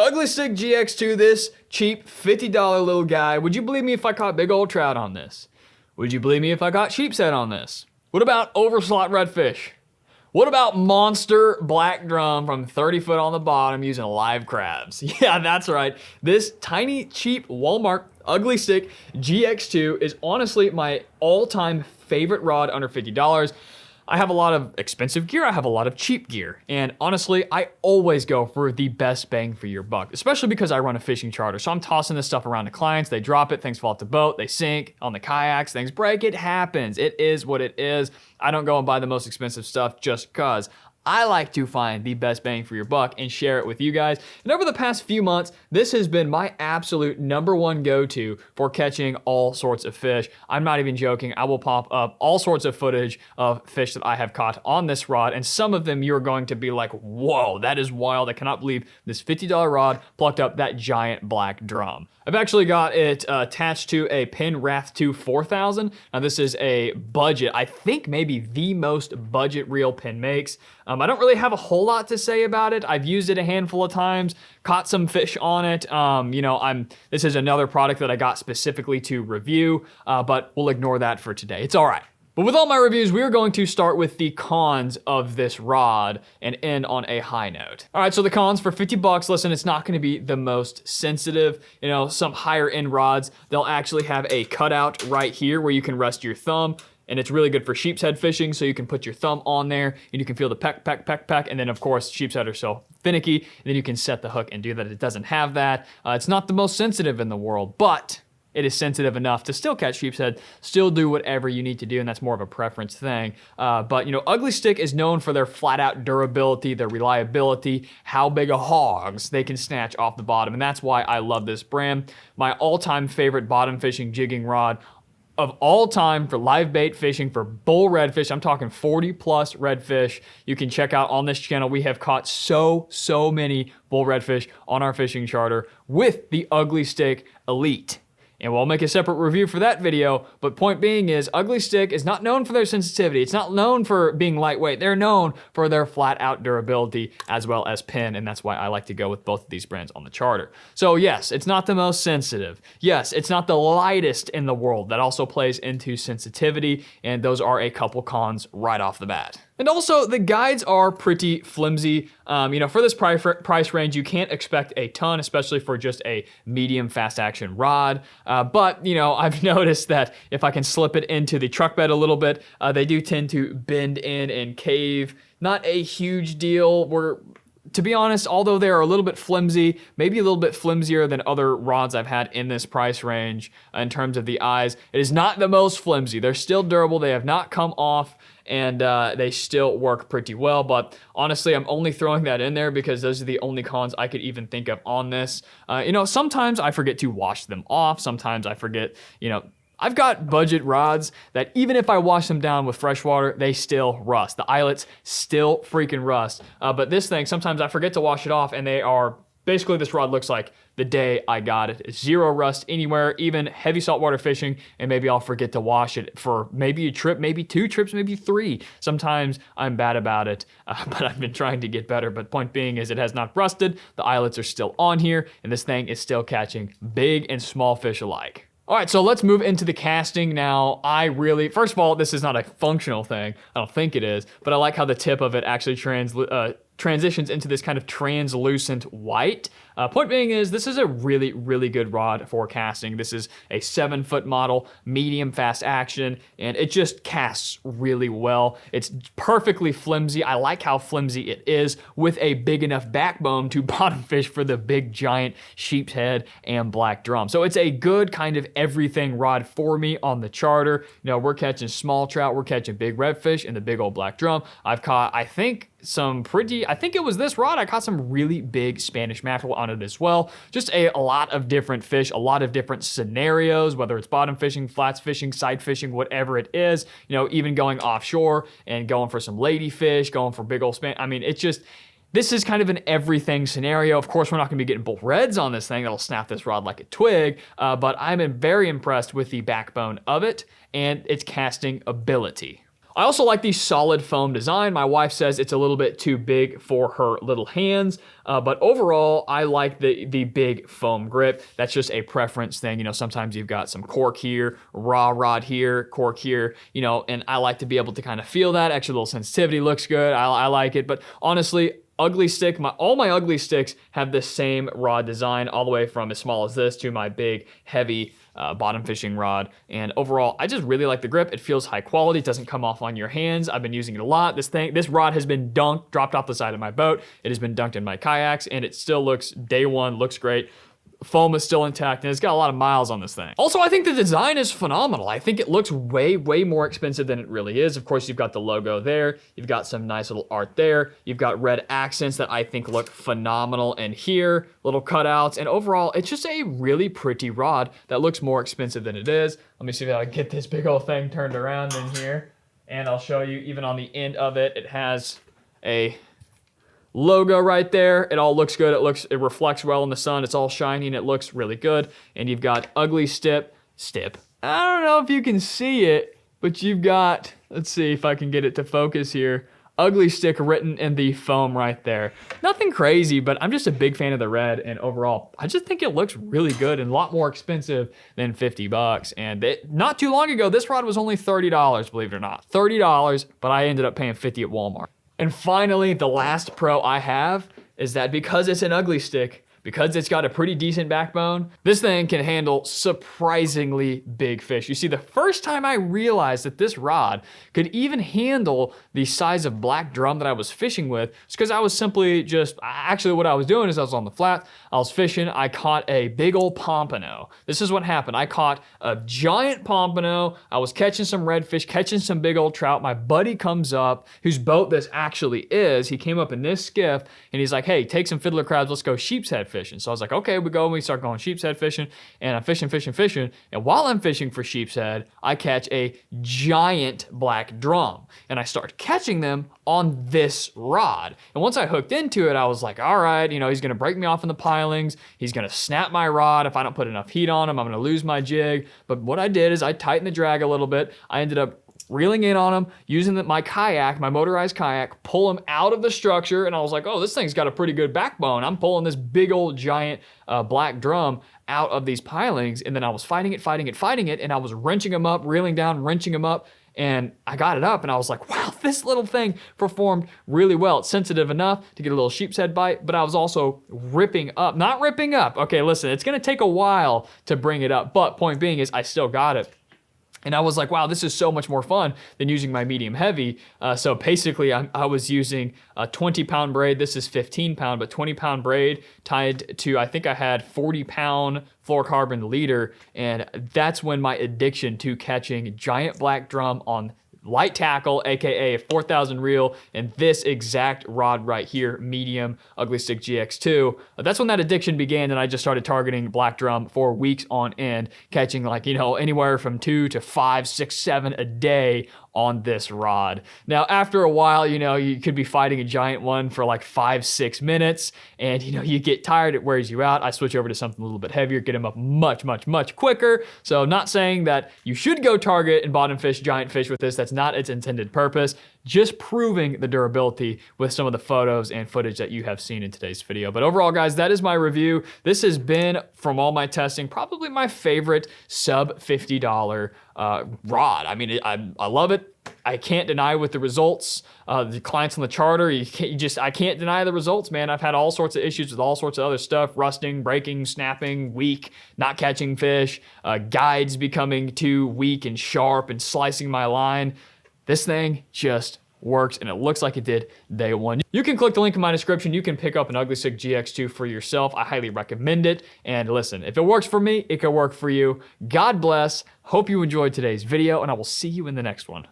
Ugly Stick Gx2, this cheap $50 little guy. Would you believe me if I caught big old trout on this? Would you believe me if I caught sheepshead on this? What about overslot redfish? What about monster black drum from 30 foot on the bottom using live crabs? Yeah, that's right. This tiny, cheap Walmart Ugly Stick Gx2 is honestly my all-time favorite rod under $50. I have a lot of expensive gear, I have a lot of cheap gear, and honestly, I always go for the best bang for your buck, especially because I run a fishing charter, so I'm tossing this stuff around to clients, they drop it, things fall off the boat, they sink, on the kayaks, things break, it happens. It is what it is. I don't go and buy the most expensive stuff just cause. I like to find the best bang for your buck and share it with you guys. And over the past few months, this has been my absolute #1 go-to for catching all sorts of fish. I'm not even joking. I will pop up all sorts of footage of fish that I have caught on this rod, and some of them you're going to be like, whoa, that is wild. I cannot believe this $50 rod plucked up that giant black drum. I've actually got it attached to a Penn Wrath 2 4000. Now this is a budget, I think maybe the most budget reel Penn makes. I don't really have a whole lot to say about it. I've used it a handful of times, caught some fish on it. This is another product that I got specifically to review, but we'll ignore that for today. It's all right. But with all my reviews, we're going to start with the cons of this rod and end on a high note. All right, so the cons for 50 bucks, listen, it's not gonna be the most sensitive. You know, some higher end rods, they'll actually have a cutout right here where you can rest your thumb, and it's really good for sheepshead fishing, so you can put your thumb on there and you can feel the peck, peck, peck, peck, and then of course, sheepshead are so finicky, and then you can set the hook and do that. It doesn't have that. It's not the most sensitive in the world, but it is sensitive enough to still catch sheepshead, still do whatever you need to do, and that's more of a preference thing. But you know, Ugly Stick is known for their flat out durability, their reliability, how big of hogs they can snatch off the bottom, and that's why I love this brand. My all-time favorite bottom fishing jigging rod of all time for live bait fishing, for bull redfish. I'm talking 40 plus redfish. You can check out on this channel. We have caught so many bull redfish on our fishing charter with the Ugly Stick Elite. And we'll make a separate review for that video, but point being is Ugly Stick is not known for their sensitivity. It's not known for being lightweight. They're known for their flat out durability as well as Penn, and that's why I like to go with both of these brands on the charter. So yes, it's not the most sensitive. Yes, it's not the lightest in the world. That also plays into sensitivity, and those are a couple cons right off the bat. And also, the guides are pretty flimsy. For this price range, you can't expect a ton, especially for just a medium fast action rod. But I've noticed that if I can slip it into the truck bed a little bit, they do tend to bend in and cave. Not a huge deal. To be honest, although they are a little bit flimsy, maybe a little bit flimsier than other rods I've had in this price range in terms of the eyes, it is not the most flimsy. They're still durable. They have not come off, and they still work pretty well. But honestly, I'm only throwing that in there because those are the only cons I could even think of on this. Sometimes I forget to wash them off. Sometimes I forget, I've got budget rods that even if I wash them down with fresh water, they still rust. The eyelets still freaking rust. But this thing, sometimes I forget to wash it off, and they are, basically this rod looks like the day I got it. It's zero rust anywhere, even heavy saltwater fishing, and maybe I'll forget to wash it for maybe a trip, maybe 2 trips, maybe 3. Sometimes I'm bad about it, but I've been trying to get better. But point being is it has not rusted, the eyelets are still on here, and this thing is still catching big and small fish alike. All right, so let's move into the casting now. First of all, this is not a functional thing. I don't think it is, but I like how the tip of it actually transitions into this kind of translucent white. Point being is this is a really good rod for casting. This is a 7-foot model, medium fast action, and it just casts really well. It's perfectly flimsy. I like how flimsy it is with a big enough backbone to bottom fish for the big giant sheepshead and black drum. So it's a good kind of everything rod for me on the charter. We're catching small trout, we're catching big redfish and the big old black drum. I've caught, I think it was this rod, I caught some really big Spanish mackerel on it as well. Just a lot of different fish, a lot of different scenarios, whether it's bottom fishing, flats fishing, side fishing, whatever it is, even going offshore and going for some ladyfish, going for big old this is kind of an everything scenario. Of course, we're not gonna be getting bull reds on this thing that'll snap this rod like a twig, but I'm very impressed with the backbone of it and its casting ability. I also like the solid foam design. My wife says it's a little bit too big for her little hands, but overall, I like the big foam grip. That's just a preference thing. You know, sometimes you've got some cork here, raw rod here, cork here, you know, and I like to be able to kind of feel that. Extra little sensitivity looks good. I like it, but honestly, Ugly Stick, all my Ugly Sticks have the same rod design, all the way from as small as this to my big, heavy bottom fishing rod. And overall, I just really like the grip. It feels high quality. It doesn't come off on your hands. I've been using it a lot. This rod has been dropped off the side of my boat. It has been dunked in my kayaks, and it still looks, day one, looks great. Foam is still intact, and it's got a lot of miles on this thing. Also, I think the design is phenomenal. I think it looks way, way more expensive than it really is. Of course, you've got the logo there. You've got some nice little art there. You've got red accents that I think look phenomenal in here, little cutouts, and overall, it's just a really pretty rod that looks more expensive than it is. Let me see if I can get this big old thing turned around in here, and I'll show you, even on the end of it, it has a logo right there. It all looks good. It reflects well in the sun. It's all shiny and it looks really good. And you've got Ugly Stick. I don't know if you can see it, but you've got, let's see if I can get it to focus here. Ugly Stick written in the foam right there. Nothing crazy, but I'm just a big fan of the red, and overall, I just think it looks really good and a lot more expensive than $50. And not too long ago, this rod was only $30, believe it or not. $30, but I ended up paying $50 at Walmart. And finally, the last pro I have is that because it's an Ugly Stick, because it's got a pretty decent backbone, this thing can handle surprisingly big fish. You see, the first time I realized that this rod could even handle the size of black drum that I was fishing with, it's because I was simply actually what I was doing is I was on the flat, I was fishing, I caught a big old pompano. This is what happened. I caught a giant pompano, I was catching some redfish, catching some big old trout. My buddy comes up, whose boat this actually is, he came up in this skiff, and he's like, hey, take some fiddler crabs, let's go sheep's head fishing. So I was like, okay, we start going sheep's head fishing, and I'm fishing. And while I'm fishing for sheep's head, I catch a giant black drum, and I start catching them on this rod. And once I hooked into it, I was like, all right, you know, he's gonna break me off in the pilings. He's gonna snap my rod. If I don't put enough heat on him, I'm gonna lose my jig. But what I did is I tightened the drag a little bit. I ended up reeling in on him, using my kayak, my motorized kayak, pull him out of the structure, and I was like, oh, this thing's got a pretty good backbone. I'm pulling this big old giant black drum out of these pilings, and then I was fighting it, and I was wrenching him up, reeling down, wrenching him up, and I got it up, and I was like, wow, this little thing performed really well. It's sensitive enough to get a little sheep's head bite, but I was also not ripping up. Okay, listen, it's gonna take a while to bring it up, but point being is I still got it. And I was like, wow, this is so much more fun than using my medium heavy. So basically, I was using a 20-pound braid. This is 15-pound, but 20-pound braid tied to, I think I had 40-pound fluorocarbon leader. And that's when my addiction to catching giant black drum on light tackle, aka a 4,000 reel, and this exact rod right here, medium Ugly Stick GX2. That's when that addiction began, and I just started targeting black drum for weeks on end, catching like, you know, anywhere from 2 to 5, 6, 7 a day on this rod. Now, after a while, you know, you could be fighting a giant one for like 5, 6 minutes, and you know, you get tired, it wears you out. I switch over to something a little bit heavier, get them up much, much, much quicker. So not saying that you should go target and bottom fish giant fish with this. That's not its intended purpose. Just proving the durability with some of the photos and footage that you have seen in today's video. But overall, guys, that is my review. This has been, from all my testing, probably my favorite sub $50 rod. I mean, I love it. I can't deny with the results. The clients on the charter, I can't deny the results, man. I've had all sorts of issues with all sorts of other stuff, rusting, breaking, snapping, weak, not catching fish, guides becoming too weak and sharp and slicing my line. This thing just works, and it looks like it did day one. You can click the link in my description. You can pick up an Ugly Stick GX2 for yourself. I highly recommend it. And listen, if it works for me, it can work for you. God bless. Hope you enjoyed today's video, and I will see you in the next one.